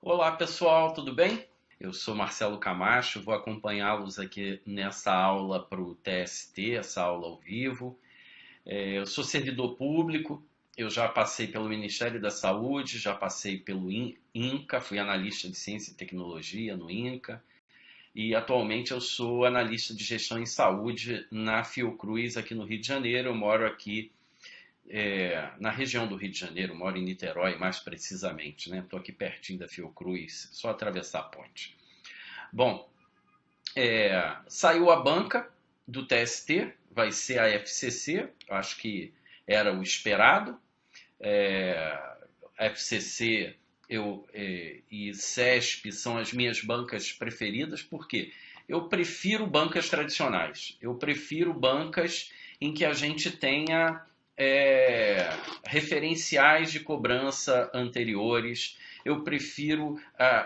Olá pessoal, tudo bem? Eu sou Marcelo Camacho, vou acompanhá-los aqui nessa aula para o TST, essa aula ao vivo. Eu sou servidor público, eu já passei pelo Ministério da Saúde, já passei pelo INCA, fui analista de ciência e tecnologia no INCA, e atualmente eu sou analista de gestão em saúde na Fiocruz aqui no Rio de Janeiro. Eu moro aqui na região do Rio de Janeiro, moro em Niterói mais precisamente, né? Estou aqui pertinho da Fiocruz, só atravessar a ponte. Bom, saiu a banca do TST, vai ser a FCC, acho que era o esperado. FCC e CESP são as minhas bancas preferidas, porque eu prefiro bancas tradicionais, eu prefiro bancas em que a gente tenha referenciais de cobrança anteriores. Eu prefiro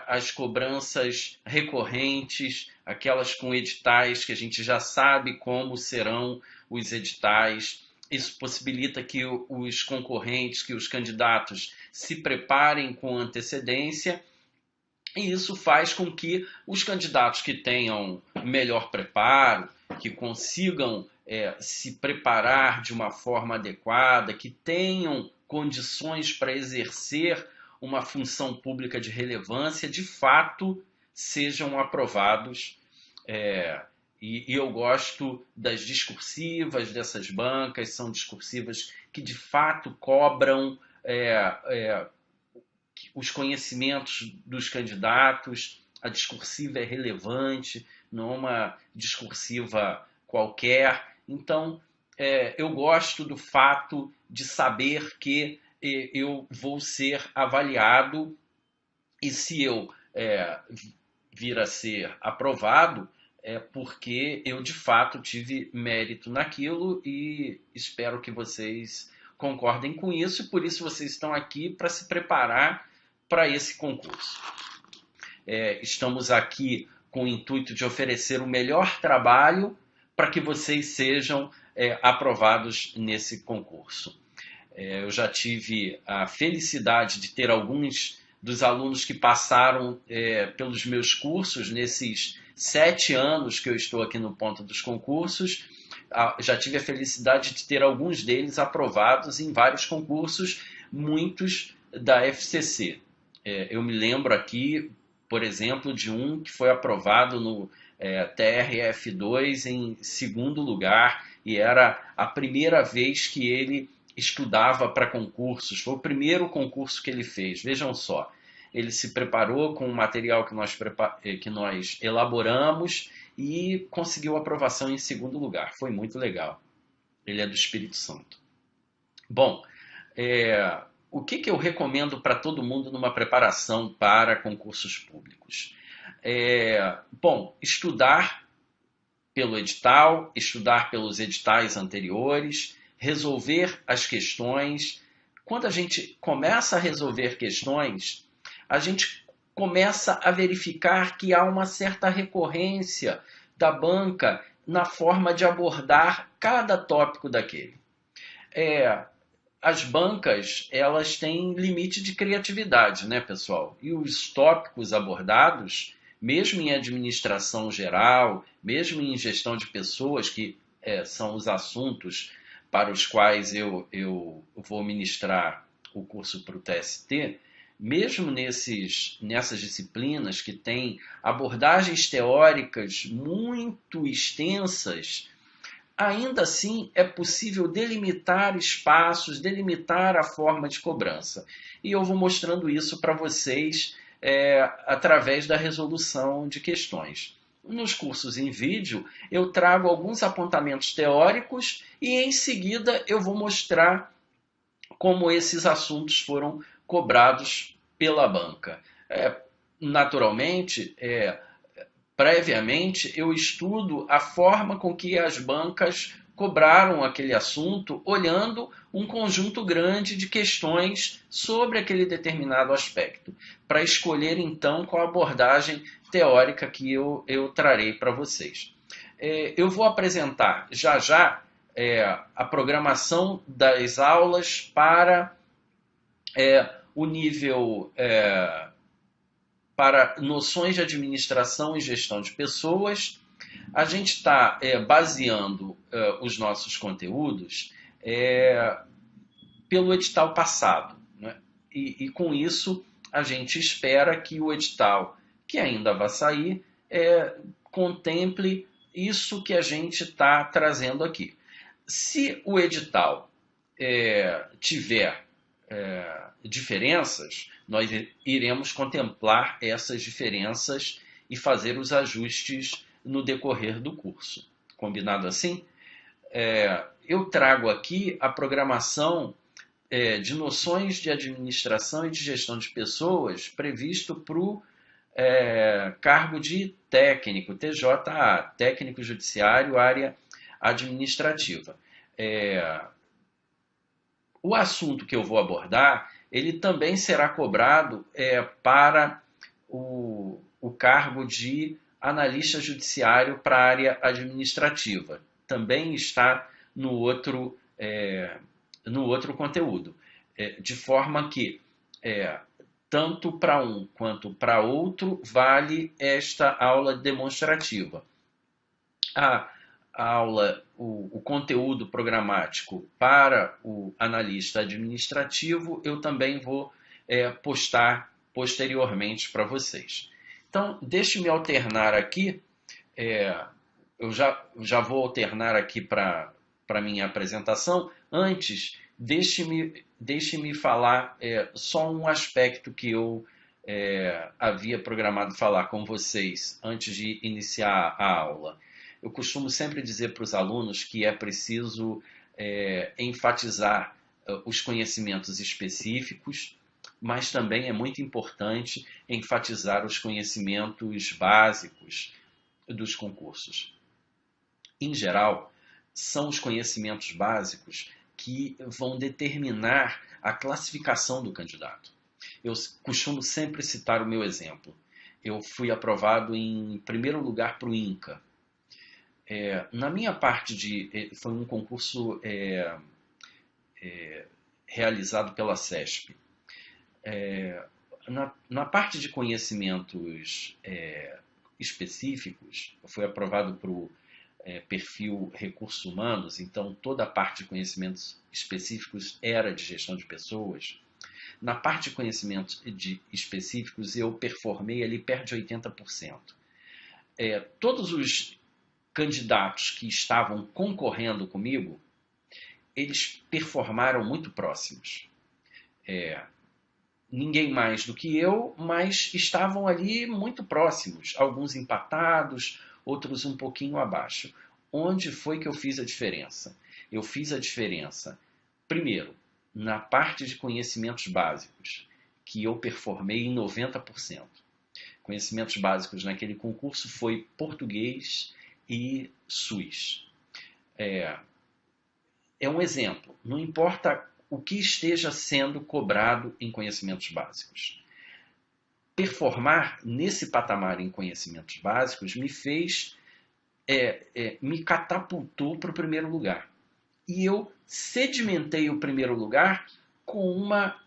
as cobranças recorrentes, aquelas com editais que a gente já sabe como serão os editais. Isso possibilita que os concorrentes, que os candidatos se preparem com antecedência, e isso faz com que os candidatos que tenham melhor preparo, que consigam se preparar de uma forma adequada, que tenham condições para exercer uma função pública de relevância, de fato sejam aprovados. E eu gosto das discursivas dessas bancas, são discursivas que de fato cobram os conhecimentos dos candidatos. A discursiva é relevante, não é uma discursiva qualquer. Então, eu gosto do fato de saber que eu vou ser avaliado, e se eu vir a ser aprovado, é porque eu de fato tive mérito naquilo, e espero que vocês concordem com isso, e por isso vocês estão aqui para se preparar para esse concurso. Estamos aqui com o intuito de oferecer o melhor trabalho para que vocês sejam aprovados nesse concurso. Eu já tive a felicidade de ter alguns dos alunos que passaram pelos meus cursos nesses 7 anos que eu estou aqui no Ponto dos Concursos. Já tive a felicidade de ter alguns deles aprovados em vários concursos, muitos da FCC. Eu me lembro aqui, por exemplo, de um que foi aprovado no TRF2 em 2º lugar, e era a primeira vez que ele estudava para concursos. Foi o primeiro concurso que ele fez, vejam só. Ele se preparou com o material que nós elaboramos e conseguiu aprovação em 2º lugar. Foi muito legal. Ele é do Espírito Santo. Bom, o que eu recomendo para todo mundo numa preparação para concursos públicos? Bom, estudar pelo edital, estudar pelos editais anteriores, resolver as questões. Quando a gente começa a resolver questões, a gente começa a verificar que há uma certa recorrência da banca na forma de abordar cada tópico daquele. As bancas, elas têm limite de criatividade, né, pessoal? E os tópicos abordados, mesmo em administração geral, mesmo em gestão de pessoas, que são os assuntos para os quais eu vou ministrar o curso para o TST, mesmo nessas disciplinas que têm abordagens teóricas muito extensas, ainda assim é possível delimitar espaços, delimitar a forma de cobrança. E eu vou mostrando isso para vocês através da resolução de questões. Nos cursos em vídeo, eu trago alguns apontamentos teóricos e, em seguida, eu vou mostrar como esses assuntos foram cobrados pela banca. Naturalmente, previamente, eu estudo a forma com que as bancas cobraram aquele assunto, olhando um conjunto grande de questões sobre aquele determinado aspecto, para escolher, então, qual abordagem teórica que eu trarei para vocês. Eu vou apresentar já a programação das aulas para O nível para noções de administração e gestão de pessoas. A gente está baseando os nossos conteúdos pelo edital passado, né? E com isso a gente espera que o edital que ainda vai sair contemple isso que a gente está trazendo aqui. Se o edital tiver diferenças, nós iremos contemplar essas diferenças e fazer os ajustes no decorrer do curso. Combinado assim? Eu trago aqui a programação de noções de administração e de gestão de pessoas previsto para o cargo de técnico, TJA, técnico judiciário, área administrativa. O assunto que eu vou abordar, ele também será cobrado para o cargo de analista judiciário para a área administrativa. Também está no outro conteúdo. De forma que, tanto para um quanto para outro, vale esta aula demonstrativa. A aula, o conteúdo programático para o analista administrativo, eu também vou postar posteriormente para vocês. Então, deixe-me alternar aqui, eu já vou alternar aqui para a minha apresentação. Antes, deixe-me falar só um aspecto que eu havia programado falar com vocês antes de iniciar a aula. Eu costumo sempre dizer para os alunos que é preciso enfatizar os conhecimentos específicos, mas também é muito importante enfatizar os conhecimentos básicos dos concursos. Em geral, são os conhecimentos básicos que vão determinar a classificação do candidato. Eu costumo sempre citar o meu exemplo. Eu fui aprovado em primeiro lugar para o INCA. Na minha parte foi um concurso realizado pela CESP. Na parte de conhecimentos específicos, eu fui aprovado para o perfil recursos humanos, então toda a parte de conhecimentos específicos era de gestão de pessoas. Na parte de conhecimentos específicos, eu performei ali perto de 80%. Todos os candidatos que estavam concorrendo comigo, eles performaram muito próximos. Ninguém mais do que eu, mas estavam ali muito próximos, alguns empatados, outros um pouquinho abaixo. Onde foi que eu fiz a diferença? Eu fiz a diferença, primeiro, na parte de conhecimentos básicos, que eu performei em 90%. Conhecimentos básicos naquele concurso foi português e SUS. É um exemplo, não importa o que esteja sendo cobrado em conhecimentos básicos. Performar nesse patamar em conhecimentos básicos me fez, me catapultou para o primeiro lugar. E eu sedimentei o primeiro lugar com uma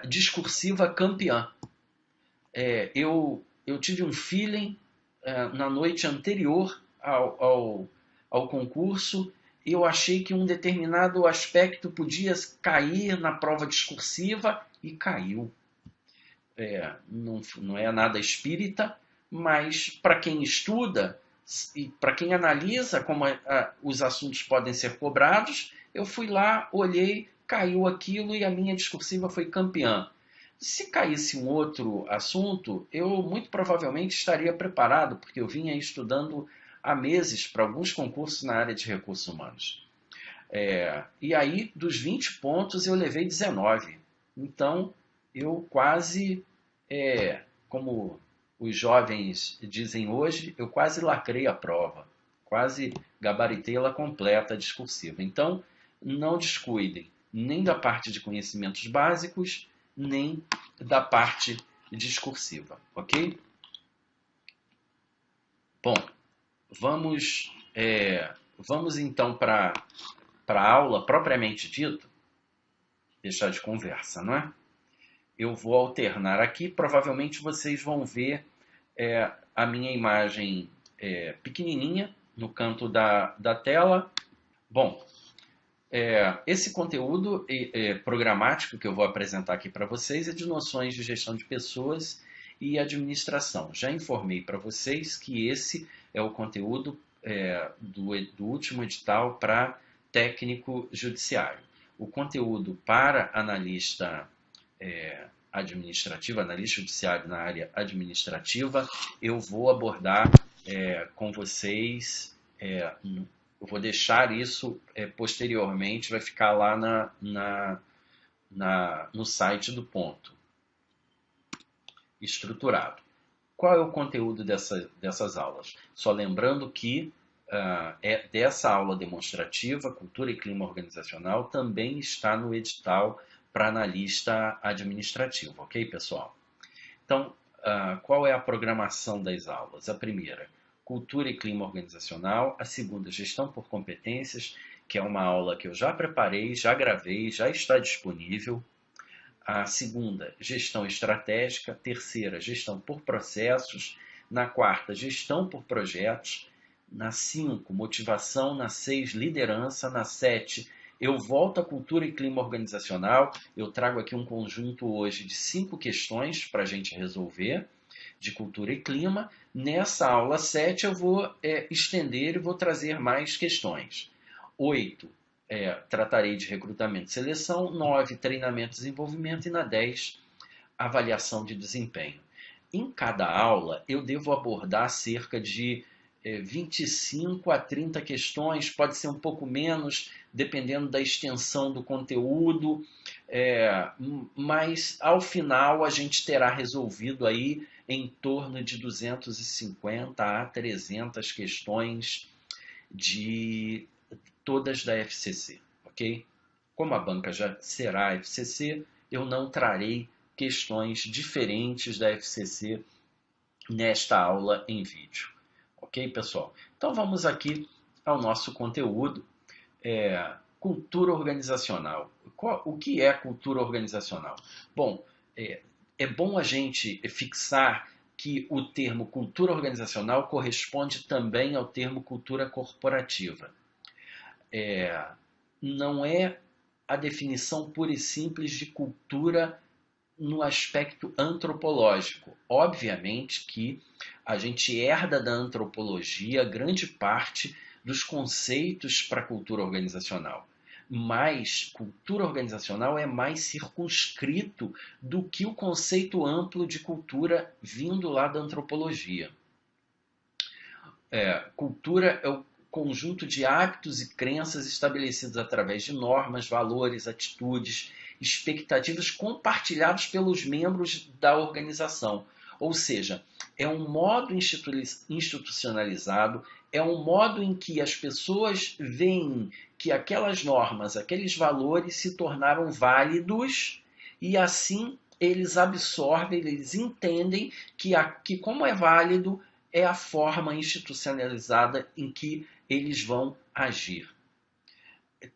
discursiva campeã. Eu tive um feeling na noite anterior ao concurso. Eu achei que um determinado aspecto podia cair na prova discursiva e caiu. Não é nada espírita, mas para quem estuda e para quem analisa como os assuntos podem ser cobrados, eu fui lá, olhei, caiu aquilo e a minha discursiva foi campeã. Se caísse um outro assunto, eu muito provavelmente estaria preparado, porque eu vinha estudando há meses para alguns concursos na área de recursos humanos. E aí, dos 20 pontos, eu levei 19. Então, eu quase, como os jovens dizem hoje, eu quase lacrei a prova. Quase gabaritei ela completa, discursiva. Então, não descuidem nem da parte de conhecimentos básicos, nem da parte discursiva, ok? Bom, vamos então para a aula propriamente dita. deixar de conversa, não é? Eu vou alternar aqui, provavelmente vocês vão ver a minha imagem pequenininha no canto da tela. Bom, esse conteúdo programático que eu vou apresentar aqui para vocês é de noções de gestão de pessoas e administração. Já informei para vocês que esse é o conteúdo do último edital para técnico judiciário. O conteúdo para analista administrativo, analista judiciário na área administrativa, eu vou abordar com vocês. Eu vou deixar isso posteriormente, vai ficar lá no site do Ponto, estruturado. Qual é o conteúdo dessas aulas? Só lembrando que dessa aula demonstrativa, Cultura e Clima Organizacional, também está no edital para analista administrativo, ok, pessoal? Então, qual é a programação das aulas? A primeira, Cultura e Clima Organizacional. A segunda, Gestão por Competências, que é uma aula que eu já preparei, já gravei, já está disponível. A segunda, Gestão Estratégica. Terceira, Gestão por Processos. Na quarta, Gestão por Projetos. Na 5, Motivação. Na 6, Liderança. Na 7, eu volto à Cultura e Clima Organizacional. Eu trago aqui um conjunto hoje de 5 questões para a gente resolver, de Cultura e Clima. Nessa aula 7 eu vou estender e vou trazer mais questões. 8, tratarei de recrutamento e seleção. 9, treinamento e desenvolvimento. E na 10, avaliação de desempenho. Em cada aula eu devo abordar cerca de 25 a 30 questões, pode ser um pouco menos, dependendo da extensão do conteúdo, mas ao final a gente terá resolvido aí em torno de 250 a 300 questões de todas da FCC, ok? Como a banca já será FCC, eu não trarei questões diferentes da FCC nesta aula em vídeo. Ok, pessoal? Então vamos aqui ao nosso conteúdo. Cultura organizacional. O que é cultura organizacional? Bom, é bom a gente fixar que o termo cultura organizacional corresponde também ao termo cultura corporativa. Não é a definição pura e simples de cultura no aspecto antropológico. Obviamente que a gente herda da antropologia grande parte dos conceitos para a cultura organizacional. Mas cultura organizacional é mais circunscrito do que o conceito amplo de cultura vindo lá da antropologia. Cultura é o conjunto de hábitos e crenças estabelecidos através de normas, valores, atitudes, expectativas compartilhados pelos membros da organização. Ou seja, é um modo institucionalizado, é um modo em que as pessoas veem que aquelas normas, aqueles valores se tornaram válidos e assim eles absorvem, eles entendem que como é válido, é a forma institucionalizada em que eles vão agir.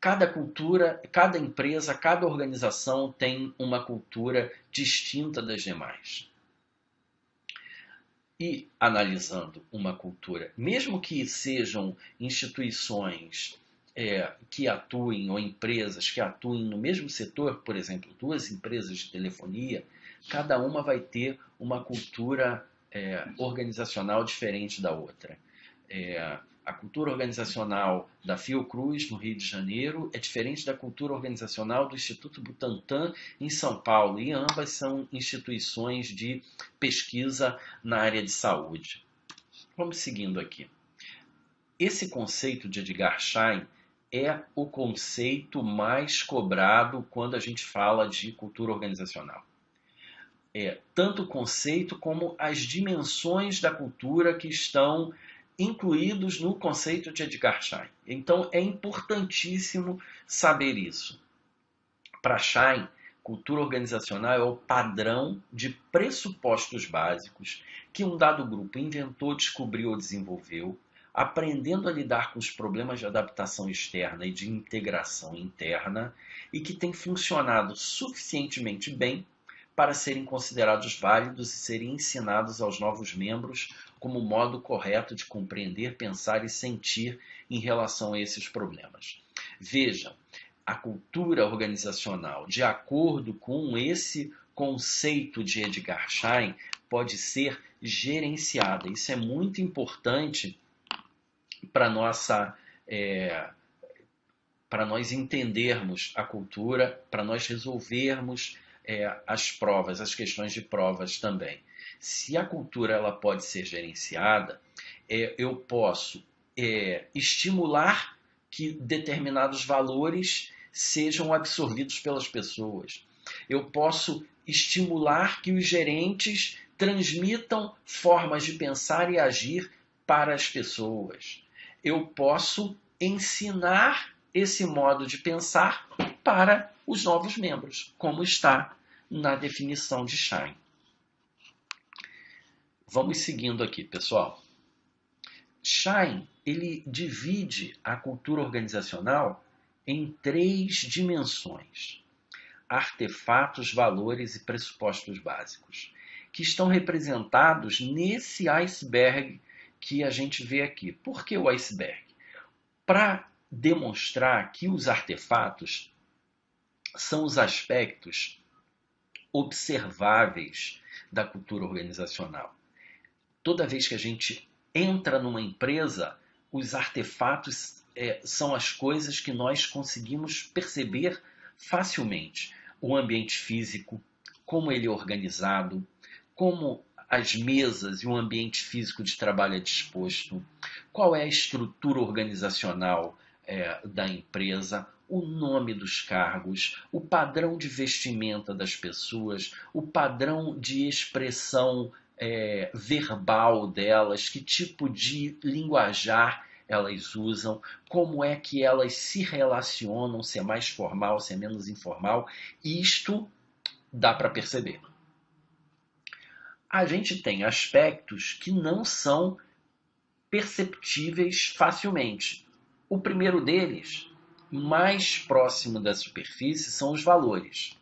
Cada cultura, cada empresa, cada organização tem uma cultura distinta das demais. E analisando uma cultura, mesmo que sejam instituições que atuem ou empresas que atuem no mesmo setor, por exemplo, 2 empresas de telefonia, cada uma vai ter uma cultura organizacional diferente da outra. A cultura organizacional da Fiocruz, no Rio de Janeiro, é diferente da cultura organizacional do Instituto Butantan, em São Paulo, e ambas são instituições de pesquisa na área de saúde. Vamos seguindo aqui. Esse conceito de Edgar Schein é o conceito mais cobrado quando a gente fala de cultura organizacional. Tanto o conceito como as dimensões da cultura que estão incluídos no conceito de Edgar Schein. Então, é importantíssimo saber isso. Para Schein, cultura organizacional é o padrão de pressupostos básicos que um dado grupo inventou, descobriu ou desenvolveu, aprendendo a lidar com os problemas de adaptação externa e de integração interna, e que tem funcionado suficientemente bem para serem considerados válidos e serem ensinados aos novos membros como o modo correto de compreender, pensar e sentir em relação a esses problemas. Vejam, a cultura organizacional, de acordo com esse conceito de Edgar Schein, pode ser gerenciada. Isso é muito importante para nós entendermos a cultura, para nós resolvermos as provas, as questões de provas também. Se a cultura ela pode ser gerenciada, eu posso estimular que determinados valores sejam absorvidos pelas pessoas. Eu posso estimular que os gerentes transmitam formas de pensar e agir para as pessoas. Eu posso ensinar esse modo de pensar para os novos membros, como está na definição de Schein. Vamos seguindo aqui, pessoal. Schein, ele divide a cultura organizacional em 3 dimensões: artefatos, valores e pressupostos básicos, que estão representados nesse iceberg que a gente vê aqui. Por que o iceberg? Para demonstrar que os artefatos são os aspectos observáveis da cultura organizacional. Toda vez que a gente entra numa empresa, os artefatos são as coisas que nós conseguimos perceber facilmente. O ambiente físico, como ele é organizado, como as mesas e o ambiente físico de trabalho é disposto, qual é a estrutura organizacional da empresa, o nome dos cargos, o padrão de vestimenta das pessoas, o padrão de expressão verbal delas, que tipo de linguajar elas usam, como é que elas se relacionam, se é mais formal, se é menos informal. Isto dá para perceber. A gente tem aspectos que não são perceptíveis facilmente. O primeiro deles, mais próximo da superfície, são os valores.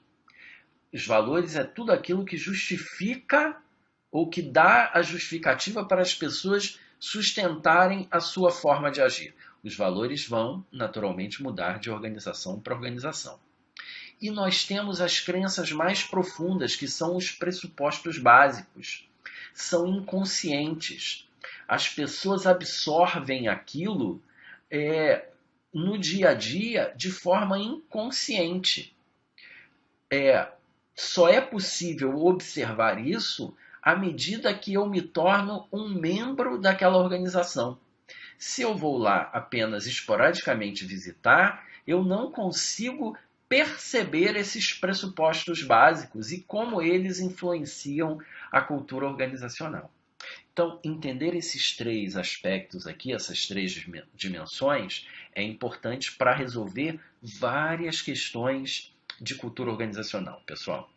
Os valores é tudo aquilo que justifica ou que dá a justificativa para as pessoas sustentarem a sua forma de agir. Os valores vão, naturalmente, mudar de organização para organização. E nós temos as crenças mais profundas, que são os pressupostos básicos. São inconscientes. As pessoas absorvem aquilo no dia a dia de forma inconsciente. Só é possível observar isso à medida que eu me torno um membro daquela organização. Se eu vou lá apenas esporadicamente visitar, eu não consigo perceber esses pressupostos básicos e como eles influenciam a cultura organizacional. Então, entender esses 3 aspectos aqui, essas 3 dimensões, é importante para resolver várias questões de cultura organizacional, pessoal.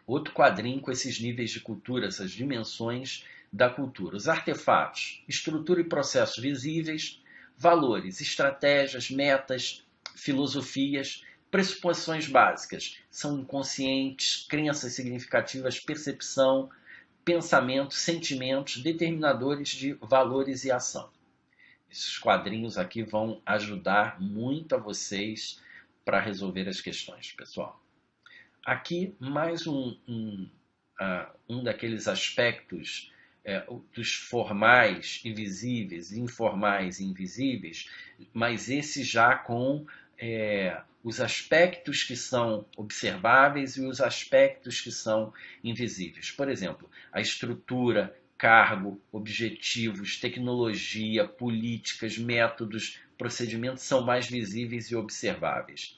Outro quadrinho com esses níveis de cultura, essas dimensões da cultura. Os artefatos, estrutura e processos visíveis, valores, estratégias, metas, filosofias, pressuposições básicas. São inconscientes, crenças significativas, percepção, pensamento, sentimentos, determinadores de valores e ação. Esses quadrinhos aqui vão ajudar muito a vocês para resolver as questões, pessoal. Aqui, mais um daqueles aspectos dos formais e visíveis, informais e invisíveis, mas esse já com os aspectos que são observáveis e os aspectos que são invisíveis. Por exemplo, a estrutura, cargo, objetivos, tecnologia, políticas, métodos, procedimentos são mais visíveis e observáveis.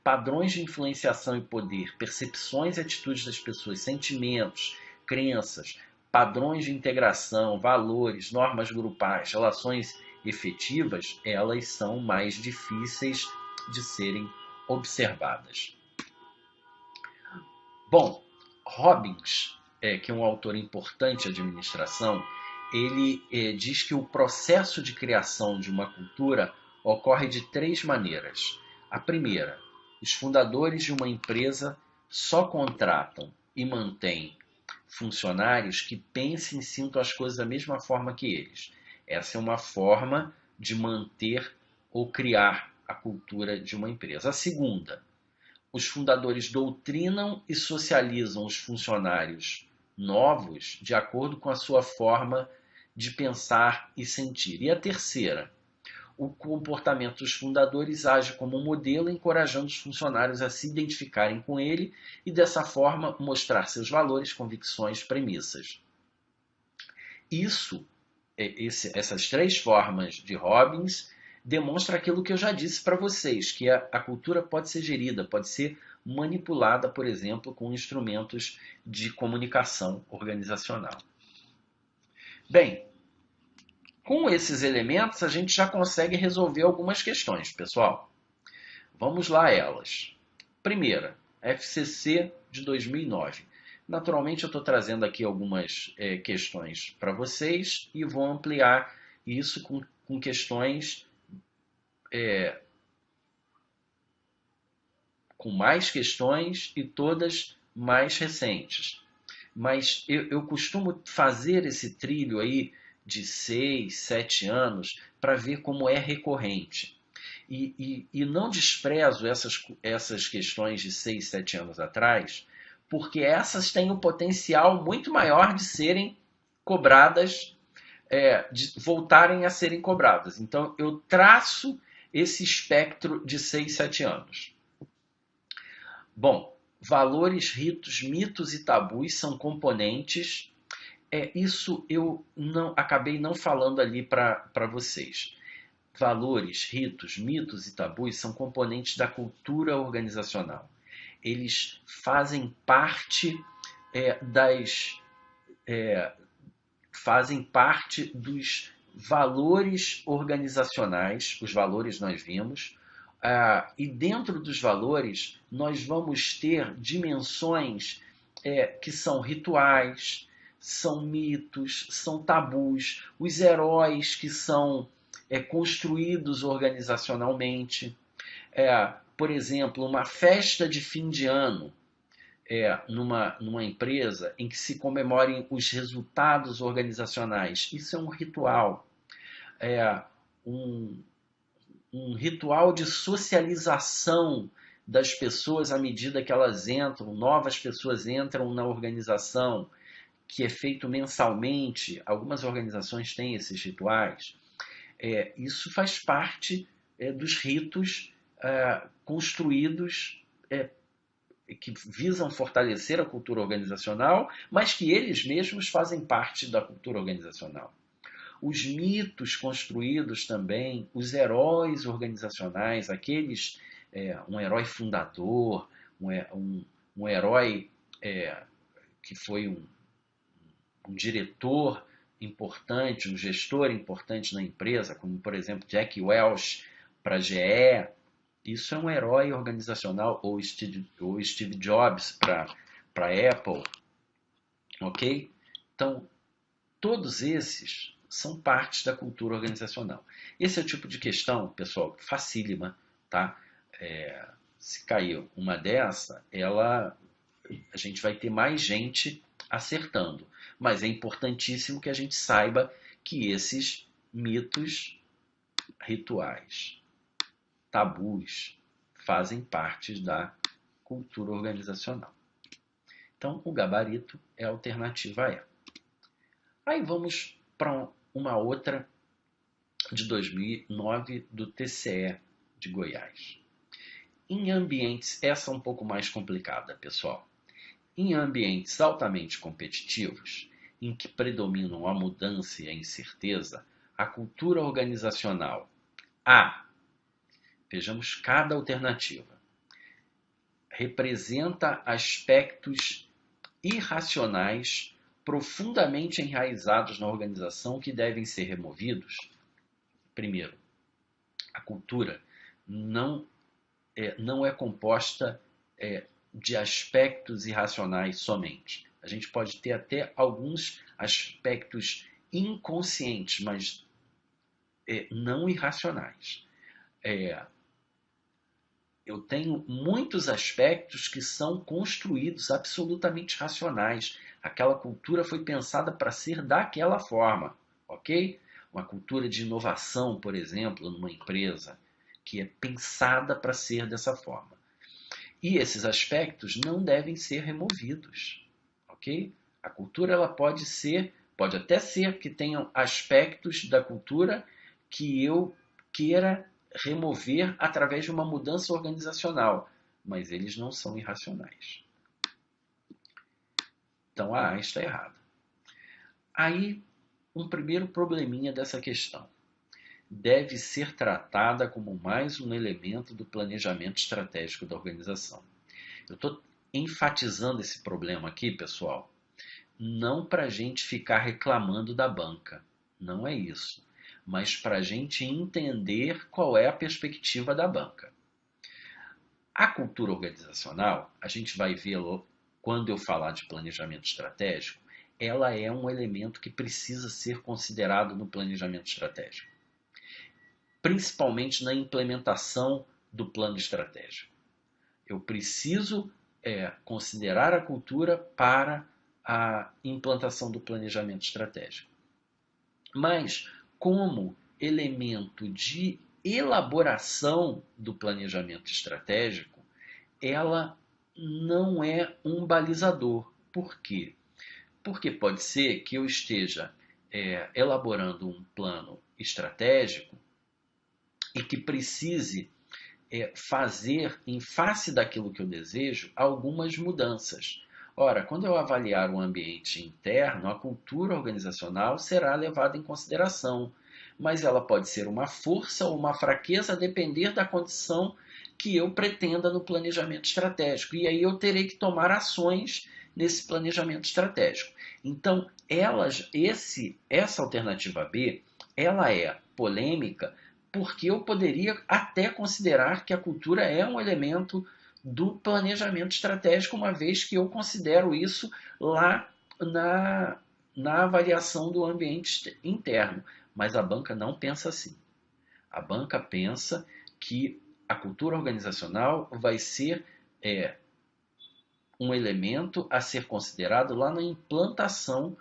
Padrões de influenciação e poder, percepções e atitudes das pessoas, sentimentos, crenças, padrões de integração, valores, normas grupais, relações efetivas, elas são mais difíceis de serem observadas. Bom, Robbins, que é um autor importante de administração, ele diz que o processo de criação de uma cultura ocorre de 3 maneiras. A primeira, os fundadores de uma empresa só contratam e mantêm funcionários que pensem e sintam as coisas da mesma forma que eles. Essa é uma forma de manter ou criar a cultura de uma empresa. A segunda, os fundadores doutrinam e socializam os funcionários novos de acordo com a sua forma de pensar e sentir. E a terceira, o comportamento dos fundadores age como um modelo, encorajando os funcionários a se identificarem com ele e, dessa forma, mostrar seus valores, convicções, premissas. Essas 3 formas de Robbins demonstra aquilo que eu já disse para vocês, que a cultura pode ser gerida, pode ser manipulada, por exemplo, com instrumentos de comunicação organizacional. Bem, com esses elementos a gente já consegue resolver algumas questões, pessoal. Vamos lá a elas. Primeira, FCC de 2009. Naturalmente eu estou trazendo aqui algumas questões para vocês e vou ampliar isso com questões com mais questões e todas mais recentes. Mas eu costumo fazer esse trilho aí de 6, 7 anos para ver como é recorrente. E não desprezo essas questões de 6, 7 anos atrás, porque essas têm um potencial muito maior de serem cobradas, de voltarem a serem cobradas. Então, eu traço esse espectro de 6, 7 anos. Bom, valores, ritos, mitos e tabus são componentes. Isso eu acabei não falando ali para vocês. Valores, ritos, mitos e tabus são componentes da cultura organizacional. Eles fazem parte dos valores organizacionais. Os valores nós vimos. E dentro dos valores nós vamos ter dimensões que são rituais, são mitos, são tabus, os heróis que são construídos organizacionalmente. Por exemplo, uma festa de fim de ano numa empresa em que se comemorem os resultados organizacionais. Isso é um ritual. Um ritual de socialização das pessoas à medida que elas entram, novas pessoas entram na organização, que é feito mensalmente. Algumas organizações têm esses rituais. Isso faz parte dos ritos construídos que visam fortalecer a cultura organizacional, mas que eles mesmos fazem parte da cultura organizacional. Os mitos construídos também, os heróis organizacionais, um herói fundador, um herói que foi um diretor importante, um gestor importante na empresa, como, por exemplo, Jack Welch para a GE. Isso é um herói organizacional, ou Steve Jobs para a Apple. Ok? Então, todos esses são partes da cultura organizacional. Esse é o tipo de questão, pessoal, facílima, tá? Se cair uma dessa, a gente vai ter mais gente acertando. Mas é importantíssimo que a gente saiba que esses mitos, rituais, tabus, fazem parte da cultura organizacional. Então, o gabarito é a alternativa A. Aí vamos para uma outra de 2009 do TCE de Goiás. Em ambientes, essa é um pouco mais complicada, pessoal. Em ambientes altamente competitivos, em que predominam a mudança e a incerteza, a cultura organizacional A, vejamos cada alternativa, representa aspectos irracionais profundamente enraizados na organização que devem ser removidos. Primeiro, a cultura não é composta de aspectos irracionais somente. A gente pode ter até alguns aspectos inconscientes, mas não irracionais. Eu tenho muitos aspectos que são construídos absolutamente racionais. Aquela cultura foi pensada para ser daquela forma, ok? Uma cultura de inovação, por exemplo, numa empresa, que é pensada para ser dessa forma. E esses aspectos não devem ser removidos, ok? A cultura ela pode até ser que tenham aspectos da cultura que eu queira remover através de uma mudança organizacional, mas eles não são irracionais. Então a A está errada. Aí, um primeiro probleminha dessa questão. Deve ser tratada como mais um elemento do planejamento estratégico da organização. Eu estou enfatizando esse problema aqui, pessoal, não para a gente ficar reclamando da banca, não é isso, mas para a gente entender qual é a perspectiva da banca. A cultura organizacional, a gente vai vê-lo quando eu falar de planejamento estratégico, ela é um elemento que precisa ser considerado no planejamento estratégico, principalmente na implementação do plano estratégico. Eu preciso considerar a cultura para a implantação do planejamento estratégico. Mas, como elemento de elaboração do planejamento estratégico, ela não é um balizador. Por quê? Porque pode ser que eu esteja elaborando um plano estratégico e que precise fazer, em face daquilo que eu desejo, algumas mudanças. Ora, quando eu avaliar o ambiente interno, a cultura organizacional será levada em consideração, mas ela pode ser uma força ou uma fraqueza a depender da condição que eu pretenda no planejamento estratégico. E aí eu terei que tomar ações nesse planejamento estratégico. Então, essa alternativa B, ela é polêmica, porque eu poderia até considerar que a cultura é um elemento do planejamento estratégico, uma vez que eu considero isso lá na avaliação do ambiente interno. Mas a banca não pensa assim. A banca pensa que a cultura organizacional vai ser um elemento a ser considerado lá na implantação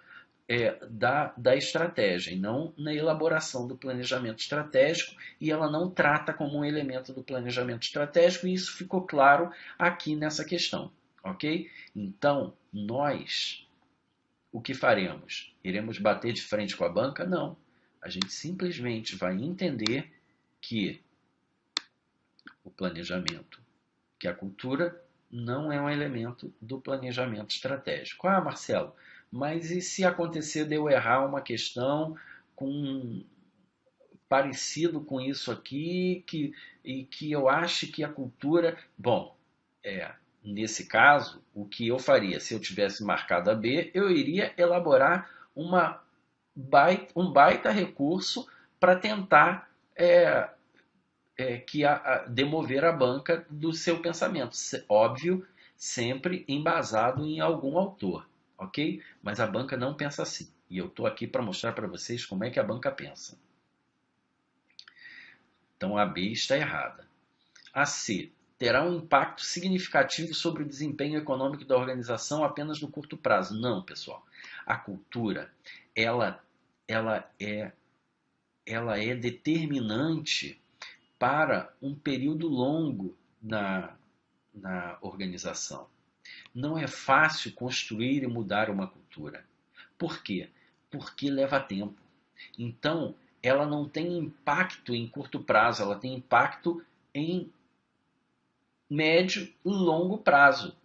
da estratégia, e não na elaboração do planejamento estratégico, e ela não trata como um elemento do planejamento estratégico, e isso ficou claro aqui nessa questão, ok? Então, nós, o que faremos? Iremos bater de frente com a banca? Não. A gente simplesmente vai entender que o planejamento, que a cultura não é um elemento do planejamento estratégico. Ah, Marcelo, mas e se acontecer de eu errar uma questão parecido com isso aqui, e que eu ache que a cultura... Bom, nesse caso, o que eu faria? Se eu tivesse marcado a B, eu iria elaborar um baita recurso para tentar demover a banca do seu pensamento. Óbvio, sempre embasado em algum autor, ok? Mas a banca não pensa assim. E eu estou aqui para mostrar para vocês como é que a banca pensa. Então a B está errada. A C terá um impacto significativo sobre o desempenho econômico da organização apenas no curto prazo. Não, pessoal. A cultura, ela é determinante para um período longo na organização. Não é fácil construir e mudar uma cultura. Por quê? Porque leva tempo. Então, ela não tem impacto em curto prazo, ela tem impacto em médio e longo prazo.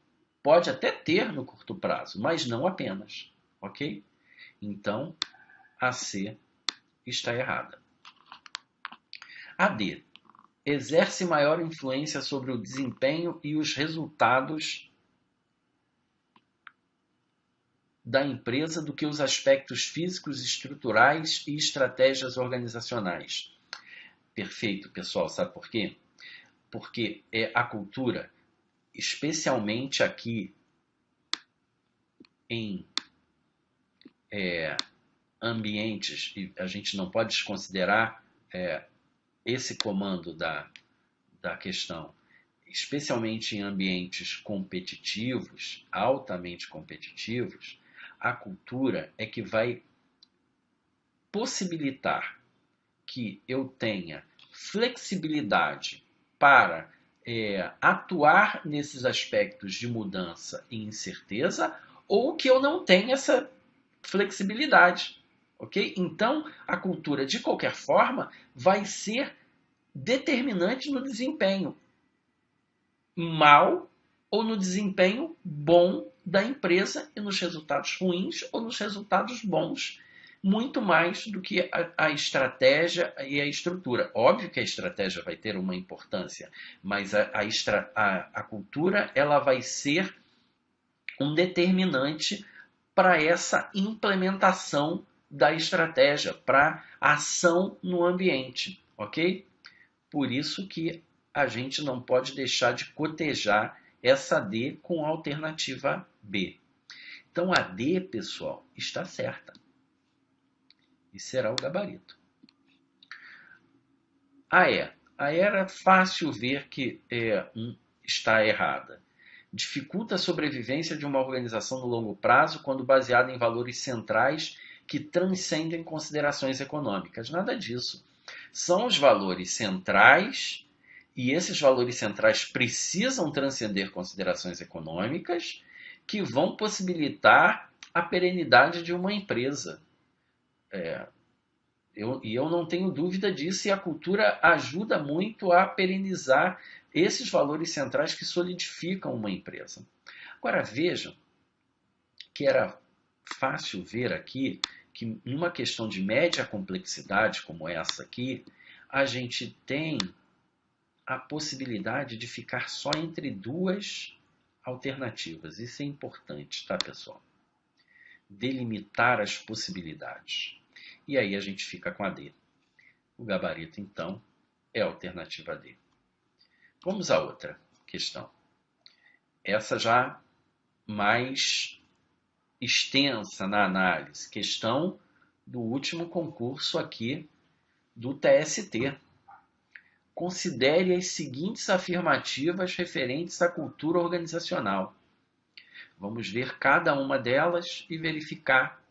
Pode até ter no curto prazo, mas não apenas. Ok? Então, a C está errada. A D exerce maior influência sobre o desempenho e os resultados da empresa do que os aspectos físicos, estruturais e estratégias organizacionais. Perfeito, pessoal. Sabe por quê? Porque a cultura, especialmente aqui em ambientes, e a gente não pode desconsiderar esse comando da questão, especialmente em ambientes competitivos, altamente competitivos, a cultura é que vai possibilitar que eu tenha flexibilidade para atuar nesses aspectos de mudança e incerteza, ou que eu não tenha essa flexibilidade. Ok? Então, a cultura, de qualquer forma, vai ser determinante no desempenho mal ou no desempenho bom da empresa e nos resultados ruins ou nos resultados bons, muito mais do que a estratégia e a estrutura. Óbvio que a estratégia vai ter uma importância, mas a cultura ela vai ser um determinante para essa implementação da estratégia, para a ação no ambiente, ok? Por isso que a gente não pode deixar de cotejar essa D com a alternativa B. Então a D, pessoal, está certa. E será o gabarito. A E. A E era fácil ver que está errada. Dificulta a sobrevivência de uma organização no longo prazo quando baseada em valores centrais que transcendem considerações econômicas. Nada disso. São os valores centrais e esses valores centrais precisam transcender considerações econômicas que vão possibilitar a perenidade de uma empresa. Eu não tenho dúvida disso, e a cultura ajuda muito a perenizar esses valores centrais que solidificam uma empresa. Agora vejam que era fácil ver aqui que numa questão de média complexidade como essa aqui, a gente tem a possibilidade de ficar só entre duas alternativas. Isso é importante, tá, pessoal? Delimitar as possibilidades. E aí a gente fica com a D. O gabarito, então, é a alternativa D. Vamos à outra questão. Essa já mais extensa na análise. Questão do último concurso aqui do TST. Considere as seguintes afirmativas referentes à cultura organizacional. Vamos ver cada uma delas e verificar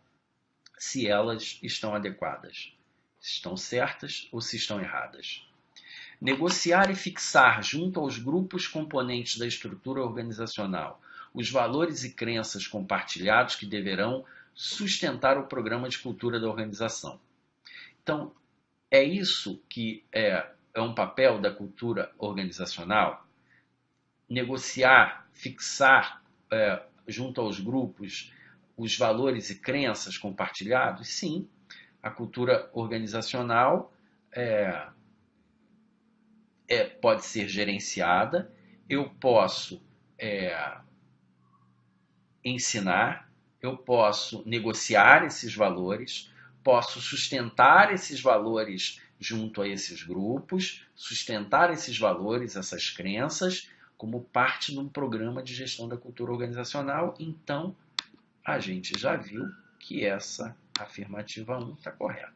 se elas estão adequadas, se estão certas ou se estão erradas. Negociar e fixar junto aos grupos componentes da estrutura organizacional os valores e crenças compartilhados que deverão sustentar o programa de cultura da organização. Então, é isso que é um papel da cultura organizacional? Negociar, fixar junto aos grupos os valores e crenças compartilhados? Sim, a cultura organizacional pode ser gerenciada, eu posso ensinar, eu posso negociar esses valores, posso sustentar esses valores junto a esses grupos, sustentar esses valores, essas crenças, como parte de um programa de gestão da cultura organizacional. Então, a gente já viu que essa afirmativa 1 está correta.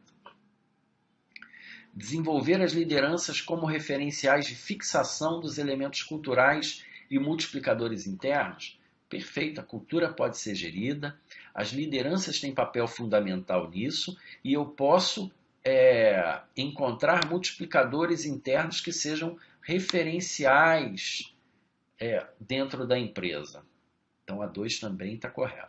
Desenvolver as lideranças como referenciais de fixação dos elementos culturais e multiplicadores internos? Perfeito, a cultura pode ser gerida, as lideranças têm papel fundamental nisso, e eu posso encontrar multiplicadores internos que sejam referenciais dentro da empresa. Então a 2 também está correta.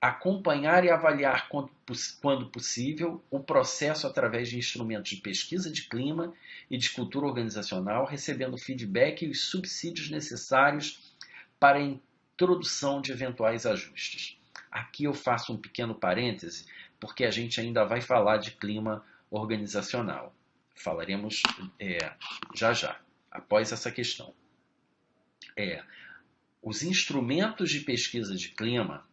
Acompanhar e avaliar, quando possível, o processo através de instrumentos de pesquisa de clima e de cultura organizacional, recebendo feedback e os subsídios necessários para a introdução de eventuais ajustes. Aqui eu faço um pequeno parêntese, porque a gente ainda vai falar de clima organizacional. Falaremos já, após essa questão. Os instrumentos de pesquisa de clima,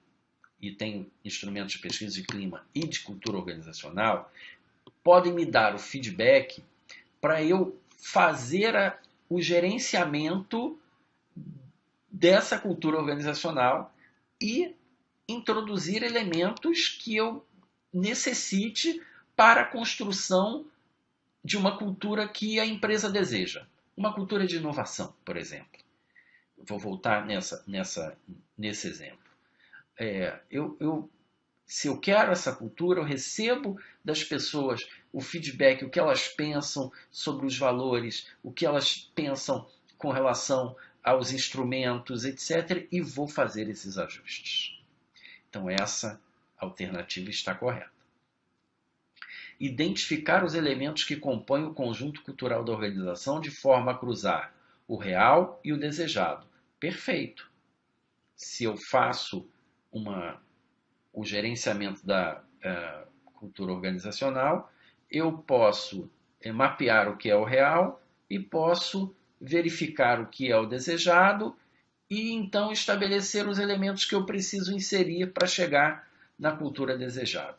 e tem instrumentos de pesquisa de clima e de cultura organizacional, podem me dar o feedback para eu fazer o gerenciamento dessa cultura organizacional e introduzir elementos que eu necessite para a construção de uma cultura que a empresa deseja. Uma cultura de inovação, por exemplo. Vou voltar nesse exemplo. Se eu quero essa cultura, eu recebo das pessoas o feedback, o que elas pensam sobre os valores, o que elas pensam com relação aos instrumentos, etc., e vou fazer esses ajustes. Então, essa alternativa está correta. Identificar os elementos que compõem o conjunto cultural da organização de forma a cruzar o real e o desejado. Perfeito. Se eu faço o gerenciamento da cultura organizacional, eu posso mapear o que é o real e posso verificar o que é o desejado e então estabelecer os elementos que eu preciso inserir para chegar na cultura desejada.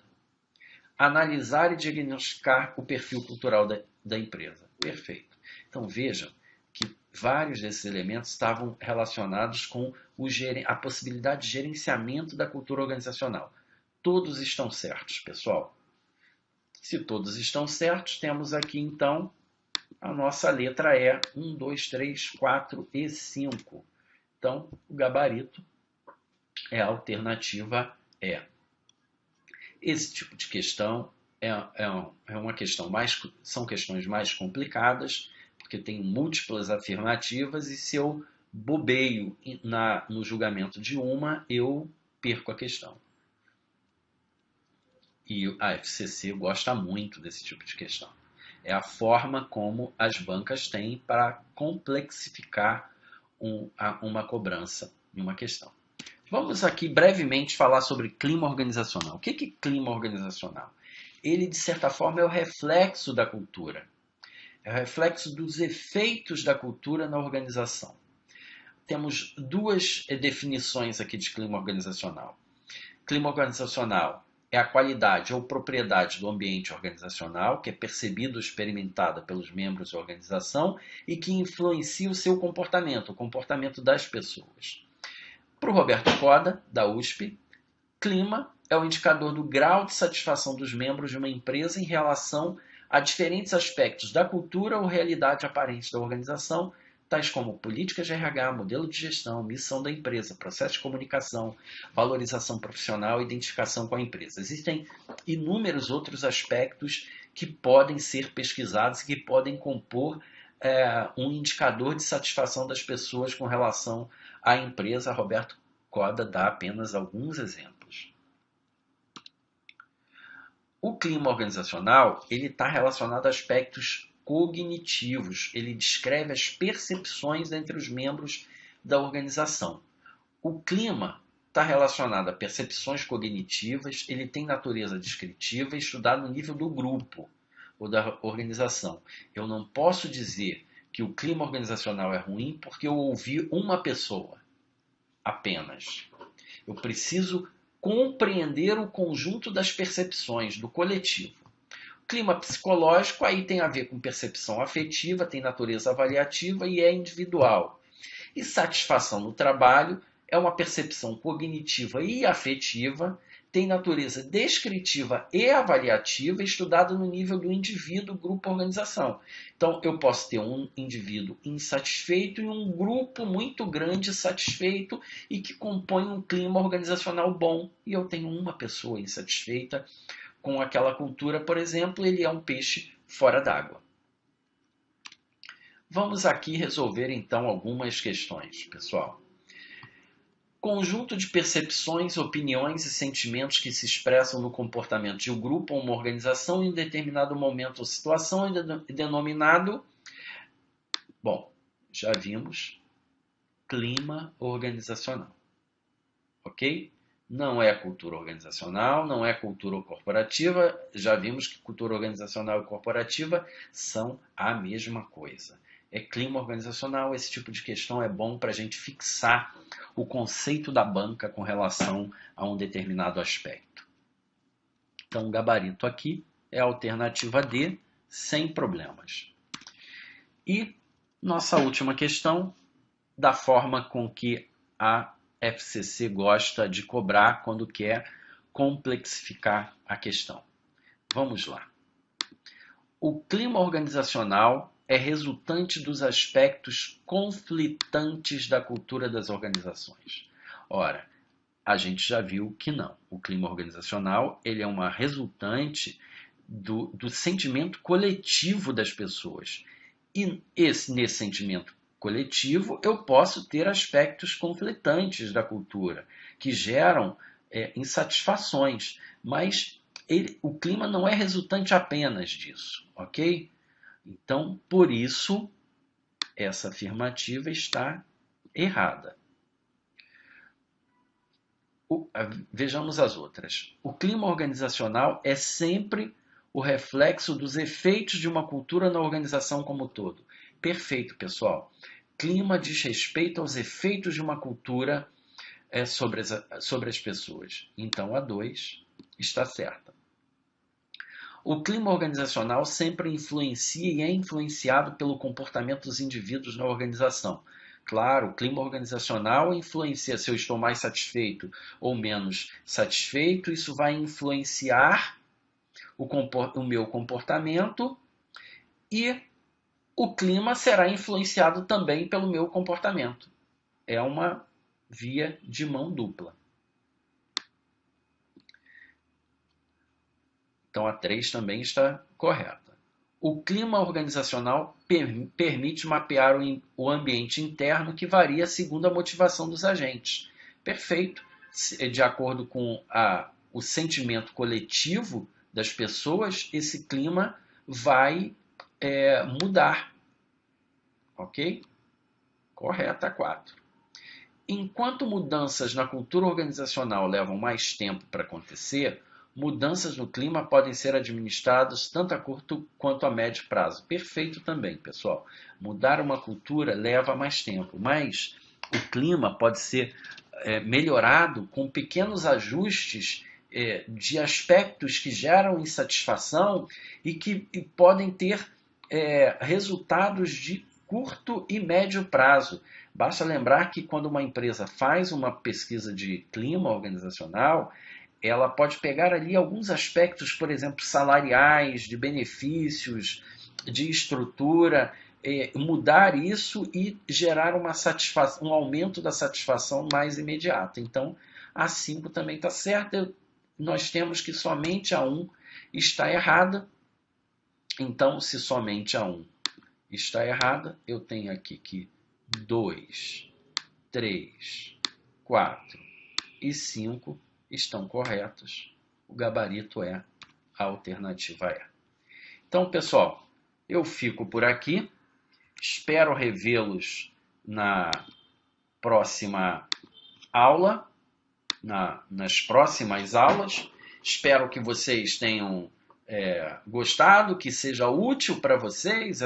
Analisar e diagnosticar o perfil cultural da empresa. Perfeito. Então vejam que vários desses elementos estavam relacionados com a possibilidade de gerenciamento da cultura organizacional. Todos estão certos, pessoal. Se todos estão certos, temos aqui então a nossa letra E, 1, 2, 3, 4 e 5. Então, o gabarito é a alternativa E. Esse tipo de questão uma questão são questões mais complicadas, porque tem múltiplas afirmativas e se eu bobeio no julgamento de uma, eu perco a questão. E a FCC gosta muito desse tipo de questão. É a forma como as bancas têm para complexificar uma cobrança em uma questão. Vamos aqui brevemente falar sobre clima organizacional. O que é clima organizacional? Ele, de certa forma, é o reflexo da cultura. É o reflexo dos efeitos da cultura na organização. Temos duas definições aqui de clima organizacional. Clima organizacional é a qualidade ou propriedade do ambiente organizacional, que é percebida ou experimentada pelos membros da organização e que influencia o seu comportamento, o comportamento das pessoas. Para o Roberto Coda, da USP, clima é o indicador do grau de satisfação dos membros de uma empresa em relação a diferentes aspectos da cultura ou realidade aparente da organização, tais como políticas de RH, modelo de gestão, missão da empresa, processo de comunicação, valorização profissional e identificação com a empresa. Existem inúmeros outros aspectos que podem ser pesquisados e que podem compor um indicador de satisfação das pessoas com relação à empresa. Roberto Coda dá apenas alguns exemplos. O clima organizacional está relacionado a aspectos cognitivos. Ele descreve as percepções entre os membros da organização. O clima está relacionado a percepções cognitivas, ele tem natureza descritiva e estudado no nível do grupo ou da organização. Eu não posso dizer que o clima organizacional é ruim porque eu ouvi uma pessoa apenas. Eu preciso compreender o conjunto das percepções do coletivo. O clima psicológico aí tem a ver com percepção afetiva, tem natureza avaliativa e é individual. E satisfação no trabalho é uma percepção cognitiva e afetiva, tem natureza descritiva e avaliativa, estudada no nível do indivíduo, grupo, organização. Então, eu posso ter um indivíduo insatisfeito e um grupo muito grande satisfeito e que compõe um clima organizacional bom. E eu tenho uma pessoa insatisfeita com aquela cultura, por exemplo, ele é um peixe fora d'água. Vamos aqui resolver, então, algumas questões, pessoal. Conjunto de percepções, opiniões e sentimentos que se expressam no comportamento de um grupo ou uma organização em um determinado momento ou situação é denominado, já vimos, clima organizacional. Ok? Não é cultura organizacional, não é cultura corporativa. Já vimos que cultura organizacional e corporativa são a mesma coisa. É clima organizacional, esse tipo de questão é bom para a gente fixar o conceito da banca com relação a um determinado aspecto. Então, o gabarito aqui é a alternativa D, sem problemas. E nossa última questão, da forma com que a FCC gosta de cobrar quando quer complexificar a questão. Vamos lá. O clima organizacional é resultante dos aspectos conflitantes da cultura das organizações. Ora, a gente já viu que não. O clima organizacional ele é uma resultante do sentimento coletivo das pessoas. E nesse sentimento coletivo eu posso ter aspectos conflitantes da cultura, que geram insatisfações, mas o clima não é resultante apenas disso, ok? Então, por isso, essa afirmativa está errada. Vejamos as outras. O clima organizacional é sempre o reflexo dos efeitos de uma cultura na organização como um todo. Perfeito, pessoal. Clima diz respeito aos efeitos de uma cultura sobre as pessoas. Então, a 2 está certa. O clima organizacional sempre influencia e é influenciado pelo comportamento dos indivíduos na organização. Claro, o clima organizacional influencia se eu estou mais satisfeito ou menos satisfeito. Isso vai influenciar o meu comportamento e o clima será influenciado também pelo meu comportamento. É uma via de mão dupla. Então a 3 também está correta. O clima organizacional permite mapear o ambiente interno que varia segundo a motivação dos agentes. Perfeito. De acordo com o sentimento coletivo das pessoas, esse clima vai mudar. Ok? Correta, 4. Enquanto mudanças na cultura organizacional levam mais tempo para acontecer, mudanças no clima podem ser administradas tanto a curto quanto a médio prazo. Perfeito também, pessoal. Mudar uma cultura leva mais tempo, mas o clima pode ser melhorado com pequenos ajustes de aspectos que geram insatisfação e que podem ter resultados de curto e médio prazo. Basta lembrar que quando uma empresa faz uma pesquisa de clima organizacional, ela pode pegar ali alguns aspectos, por exemplo, salariais, de benefícios, de estrutura, mudar isso e gerar um aumento da satisfação mais imediato. Então, a 5 também está certa. Nós temos que somente a 1 está errada. Então, se somente a 1 está errada, eu tenho aqui que 2, 3, 4 e 5 estão corretos. O gabarito é a alternativa E. Então, pessoal, eu fico por aqui. Espero revê-los na próxima aula, nas próximas aulas. Espero que vocês tenham gostado, que seja útil para vocês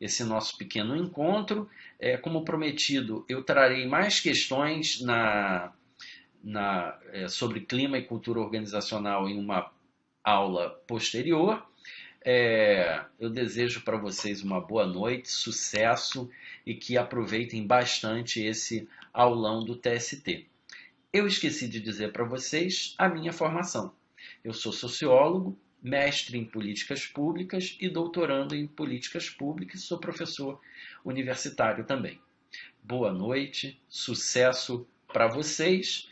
esse nosso pequeno encontro. Como prometido, eu trarei mais questões sobre clima e cultura organizacional em uma aula posterior. Eu desejo para vocês uma boa noite, sucesso e que aproveitem bastante esse aulão do TST. Eu esqueci de dizer para vocês a minha formação. Eu sou sociólogo, mestre em políticas públicas e doutorando em políticas públicas, sou professor universitário também. Boa noite, sucesso para vocês.